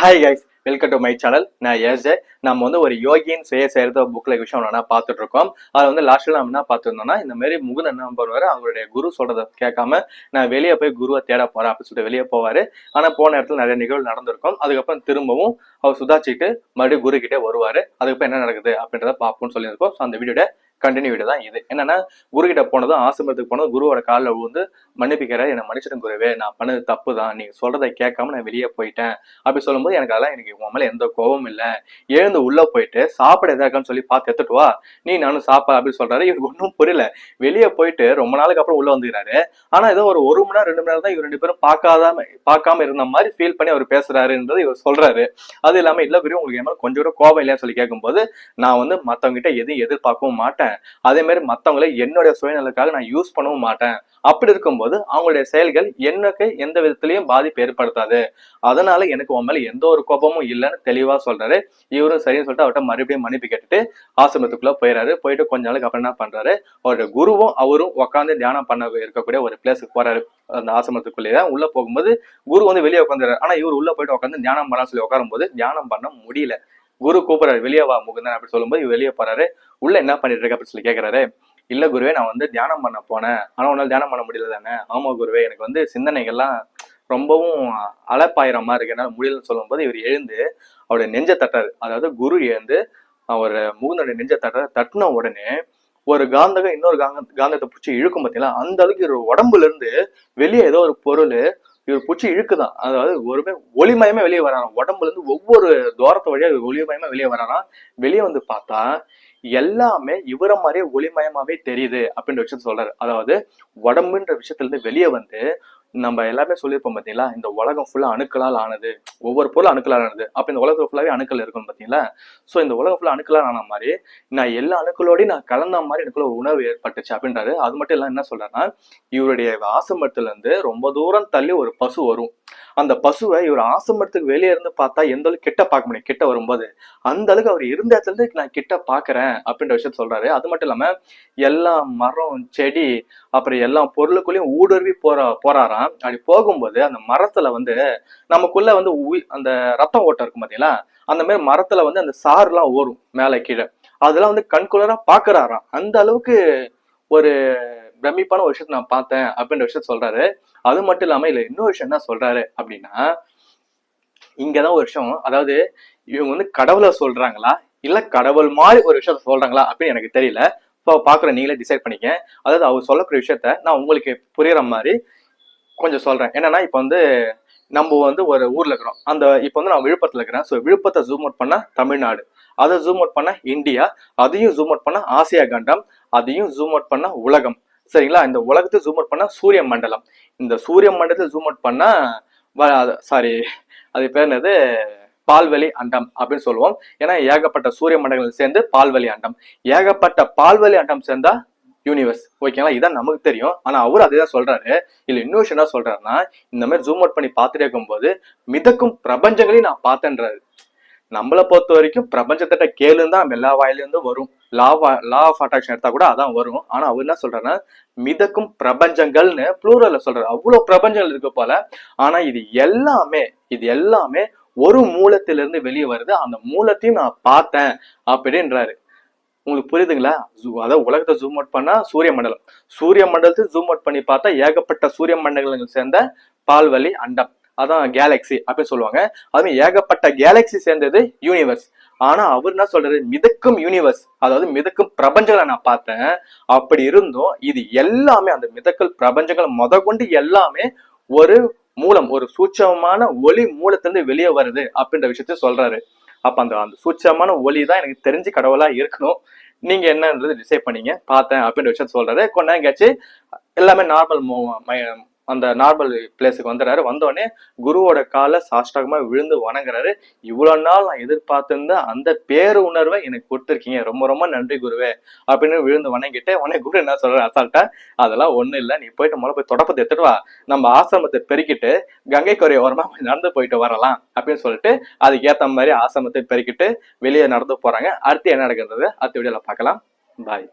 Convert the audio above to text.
Hi guys, welcome to my channel. நான் AJ. நம்ம வந்து ஒரு யோகியின் செய்யறது புக்ல விஷயம் என்ன பார்த்துட்டு இருக்கோம். அது வந்து லாஸ்ட்ல நம்ம என்ன பார்த்துருந்தோம்னா, இந்த மாதிரி முகுந்தன் என்ன பண்ணுவாரு, அவருடைய குரு சொல்றதை கேட்காம நான் வெளியே போய் குருவை தேட போறேன் அப்படின்னு சொல்லிட்டு வெளியே போவாரு. ஆனா போன இடத்துல நிறைய நிகழ்வு நடந்திருக்கும். அதுக்கப்புறம் திரும்பவும் அவர் சுதாச்சிட்டு மறுபடியும் குரு கிட்டே வருவாரு. அதுக்கப்புறம் என்ன நடக்குது அப்படின்றத பார்ப்போம்னு சொல்லியிருக்கோம். அந்த வீடியோட கண்டினியூ வீடியோ தான் இது. என்னன்னா, குரு கிட்ட போனதும் ஆசிரமத்துக்கு போனதும் குருவோட காலில் விழுந்து மன்னிப்பிக்கிறார். என்னை மன்னிச்சிடும் குருவே, நான் பண்ணது தப்பு தான், நீங்க சொல்றதை கேட்காம நான் வெளியே போயிட்டேன் அப்படி சொல்லும்போது எனக்கு உன் மேல எந்த கோபமும் இல்லை, எழுந்து உள்ள போயிட்டு சாப்பிட எதாக்கான்னு சொல்லி பார்த்து எடுத்துட்டு வா, நீ நானும் சாப்பிட அப்படின்னு சொல்றாரு. இவருக்கு ஒன்றும் புரியல. வெளியே போயிட்டு ரொம்ப நாளுக்கு அப்புறம் உள்ள வந்துக்கிறாரு. ஆனா ஏதோ ஒரு 1 மணி நேரம் 2 மணி நேரம் தான் இவர் 2 பேரும் பார்க்காம இருந்த மாதிரி ஃபீல் பண்ணி அவர் பேசுறாருன்றது இவர் சொல்றாரு. அது இல்லாம இல்ல குரு, உங்களுக்கு என்ன கொஞ்சம் கூட கோபம் இல்லையான்னு சொல்லி கேட்கும்போது, நான் வந்து மத்தவங்க கிட்ட எதையும் எதிர்பார்க்கவும் மாட்டேன், அதே மாதிரி மத்தவங்களை என்னுடைய சுயநலக்காக நான் யூஸ் பண்ணவும் மாட்டேன். அப்படி இருக்கும்போது அவங்களுடைய செயல்கள் எனக்கு எந்த விதத்திலையும் பாதிப்பு ஏற்படுத்தாது, அதனால எனக்கு உன் மேல எந்த ஒரு கோபமும் இல்லைன்னு தெளிவா சொல்றாரு. இவரும் சரின்னு சொல்லிட்டு அவர்கிட்ட மறுபடியும் மன்னிப்பு கேட்டுட்டு ஆசிரமத்துக்குள்ள போயிடாரு. போயிட்டு கொஞ்ச நாளுக்கு அப்புறம் என்ன பண்றாரு, அவருடைய குருவும் அவரும் உட்காந்து தியானம் பண்ண இருக்கக்கூடிய ஒரு பிளேஸுக்கு போறாரு. அந்த ஆசிரமத்துக்குள்ளேயே உள்ள போகும்போது குரு வந்து வெளியே உட்காந்துறாரு. ஆனா இவர் உள்ள போயிட்டு உட்காந்து தியானம் பண்ணலாம் சொல்லி உட்காரும் போது தியானம் பண்ண முடியல. குரு கூப்பிடுறாரு, வெளியே வா முகுந்தன் அப்படி சொல்லும்போது வெளியே போறாரு. உள்ள என்ன பண்ணிட்டு இருக்க அப்படின்னு சொல்லி கேட்கிறாரு. இல்ல குருவே, நான் வந்து தியானம் பண்ண போனேன், ஆனா உன்னால தியானம் பண்ண முடியல தானே. ஆமா குருவே, எனக்கு வந்து சிந்தனைகள்லாம் ரொம்பவும் அலப்பாயிர மாதிரி இருக்கு, என்னால முடியலன்னு சொல்லும் போது இவர் எழுந்து அவருடைய நெஞ்ச தட்டாரு. அதாவது குரு எழுந்து அவர் முகுந்தனுடைய நெஞ்ச தட்டின உடனே ஒரு காந்தகம் இன்னொரு காந்தத்தை பிடிச்சி இழுக்கும் பார்த்தீங்களா, அந்த அளவுக்கு இவர் உடம்புல இருந்து வெளியே ஏதோ ஒரு பொருள் இவர் பூச்சி இழுக்குதான். அதாவது ஒருமே ஒளிமயமே வெளியே வராராம். உடம்புல இருந்து ஒவ்வொரு துவாரத்து வழியா ஒளிமயமா வெளியே வராராம். வெளியே வந்து பார்த்தா எல்லாமே இவரை மாதிரியே ஒளிமயமாவே தெரியுது அப்படின்ற விஷயத்த சொல்றாரு. அதாவது உடம்புன்ற விஷயத்துல இருந்து வெளியே வந்து நம்ம எல்லாமே சொல்லியிருப்போம் பாத்தீங்களா, இந்த உலகம் ஃபுல்லா அணுக்களால் ஆனது, ஒவ்வொரு பொருளும் அணுக்களால் ஆனது. அப்ப இந்த உலகம் ஃபுல்லாவே அணுக்கள் இருக்கும் பாத்தீங்களா. சோ இந்த உலகம் ஃபுல்லா அணுக்களால் ஆன மாதிரி நான் எல்லா அணுக்களோடையும் நான் கலந்த மாதிரி எனக்குள்ள ஒரு உணர்வு ஏற்பட்டுச்சு அப்படின்றாரு. அது மட்டும் இல்ல, என்ன சொல்றாருன்னா, இவருடைய ஆசிரமத்துல இருந்து ரொம்ப தூரம் தள்ளி ஒரு பசு வரும். அந்த பசுவை இவர் ஆசிரமத்துக்கு வெளியே இருந்து பார்த்தா எந்த அளவுக்கு கிட்ட பார்க்க முடியும், கிட்ட வரும்போது அந்த அளவுக்கு அவர் இருந்த இடத்துல இருந்து நான் கிட்ட பாக்குறேன் அப்படின்ற விஷயத்த சொல்றாரு. அது மட்டும் இல்லாம எல்லா மரம் செடி அப்புறம் எல்லா பொருளுக்குள்ளயும் ஊடுருவி போறாராம். அப்படி போகும்போது அந்த மரத்துல வந்து நமக்குள்ள வந்து அந்த ரத்தம் ஓட்டம் இருக்கும் பாத்தீங்களா, அந்த மாதிரி மரத்துல வந்து அந்த சாறு எல்லாம் ஓரும் மேல கீழே, அதெல்லாம் வந்து கண்குளரா பாக்குறாராம். அந்த அளவுக்கு ஒரு பிரமிப்பான ஒரு விஷயத்த நான் பார்த்தேன் அப்படின்ற விஷயத்த சொல்றாரு. அது மட்டும் இல்லாம இல்ல இன்னொரு விஷயம் என்ன சொல்றாரு அப்படின்னா, இங்கதான் ஒரு விஷயம், அதாவது இவங்க வந்து கடவுளை சொல்றாங்களா இல்ல கடவுள் மாதிரி ஒரு விஷயத்த சொல்றாங்களா அப்படின்னு எனக்கு தெரியல. பாக்குற நீங்களே டிசைட் பண்ணிக்க. அதாவது அவர் சொல்லக்கூடிய விஷயத்த நான் உங்களுக்கு புரியற மாதிரி கொஞ்சம் சொல்றேன். என்னன்னா, இப்ப வந்து நம்ம வந்து ஒரு ஊர்ல இருக்கிறோம். இப்ப வந்து நான் விழுப்புரத்துல இருக்கிறேன். ஸோ விழுப்புரத்தை ஜூம் அவுட் பண்ணா தமிழ்நாடு, அதை ஜூம் அவுட் பண்ணா இந்தியா, அதையும் ஜூம் அவுட் பண்ணா ஆசியா கண்டம், அதையும் ஜூம் அவுட் பண்ணா உலகம். சரிங்களா, இந்த உலகத்தை ஜூம் அவுட் பண்ணா சூரிய மண்டலம், இந்த சூரிய மண்டலத்தை ஜூம் அவுட் பண்ணா சாரி அது பேர் என்னது, பால்வெளி அண்டம் அப்படின்னு சொல்லுவோம். ஏன்னா ஏகப்பட்ட சூரிய மண்டலங்கள் சேர்ந்து பால்வெளி அண்டம், ஏகப்பட்ட பால்வெளி அண்டம் சேர்ந்தா யூனிவர்ஸ். ஓகேங்களா, இதான் நமக்கு தெரியும். ஆனா அவரு அதேதான் சொல்றாரு. இல்ல இன்னொரு என்ன சொல்றாருன்னா, இந்த மாதிரி ஜூம் அவுட் பண்ணி பார்த்துட்டே இருக்கும்போது மிதக்கும் பிரபஞ்சங்களையும் நான் பார்த்தேன்றாரு. நம்மளை பொறுத்த வரைக்கும் பிரபஞ்சத்திட்ட கேளுன்னு தான் நம்ம எல்லா வாயிலிருந்து வரும். லா ஆஃப் அட்ராக்ஷன் எடுத்தா கூட அதான் வரும். ஆனா அவர் என்ன சொல்றாருன்னா, மிதக்கும் பிரபஞ்சங்கள்னு ப்ளூரல்ல சொல்றாரு. அவ்வளவு பிரபஞ்சங்கள் இருக்கு போல. ஆனா இது எல்லாமே ஒரு மூலத்திலிருந்து வெளியே வருது, அந்த மூலத்தையும் நான் பார்த்தேன் அப்படின்றாரு. உங்களுக்கு புரியுதுங்களா? அதாவது உலகத்தை ஜூம் அவுட் பண்ணா சூரிய மண்டலம், சூரிய மண்டலத்தை ஜூம் அவுட் பண்ணி பார்த்தா ஏகப்பட்ட சூரிய மண்டலங்கள் சேர்ந்த பால்வெளி அண்டம், அதான் கேலக்சி அப்படின்னு சொல்லுவாங்க. அதுவும் ஏகப்பட்ட கேலக்சி சேர்ந்தது யூனிவர்ஸ். ஆனா அவர் என்ன சொல்றாரு, மிதக்கும் யூனிவர்ஸ், அதாவது மிதக்கும் பிரபஞ்சங்களை நான் பார்த்தேன். அப்படி இருந்தும் இது எல்லாமே அந்த மிதக்கல் பிரபஞ்சங்கள் கொண்டு எல்லாமே ஒரு மூலம், ஒரு சூட்சமான ஒளி மூலத்திலிருந்து வெளியே வருது அப்படின்ற விஷயத்த சொல்றாரு. அப்ப அந்த சூட்சமான ஒளி தான் எனக்கு தெரிஞ்சு கடவுளா இருக்கணும். நீங்க என்னன்றது டிசைட் பண்ணீங்க, பார்த்தேன் அப்படின்ற விஷயத்த சொல்றாரு. கொஞ்ச நேரம் கழிச்சு எல்லாமே நார்மல் அந்த நார்மல் பிளேஸுக்கு வந்துடுறாரு. வந்தோடனே குருவோட காலை சாஷ்டாகமா விழுந்து வணங்குறாரு. இவ்வளவு நாள் நான் எதிர்பார்த்திருந்த அந்த பேரு உணர்வை எனக்கு கொடுத்துருக்கீங்க, ரொம்ப ரொம்ப நன்றி குருவே அப்படின்னு விழுந்து வணங்கிட்டு உடனே குரு என்ன சொல்றாரு அசால்ட்டா, அதெல்லாம் ஒண்ணும் இல்லை, நீ போயிட்டு முதல்ல போய் தொடப்பத்தை எடுத்துட்டு வா, நம்ம ஆசிரமத்தை பெருக்கிட்டு கங்கை கொரை ஓரமா நடந்து போயிட்டு வரலாம் அப்படின்னு சொல்லிட்டு அதுக்கு ஏத்த மாதிரி ஆசிரமத்தை பெருக்கிட்டு வெளியே நடந்து போறாங்க. அடுத்து என்ன நடக்குறது அடுத்த வீடியோல பார்க்கலாம். பாய்.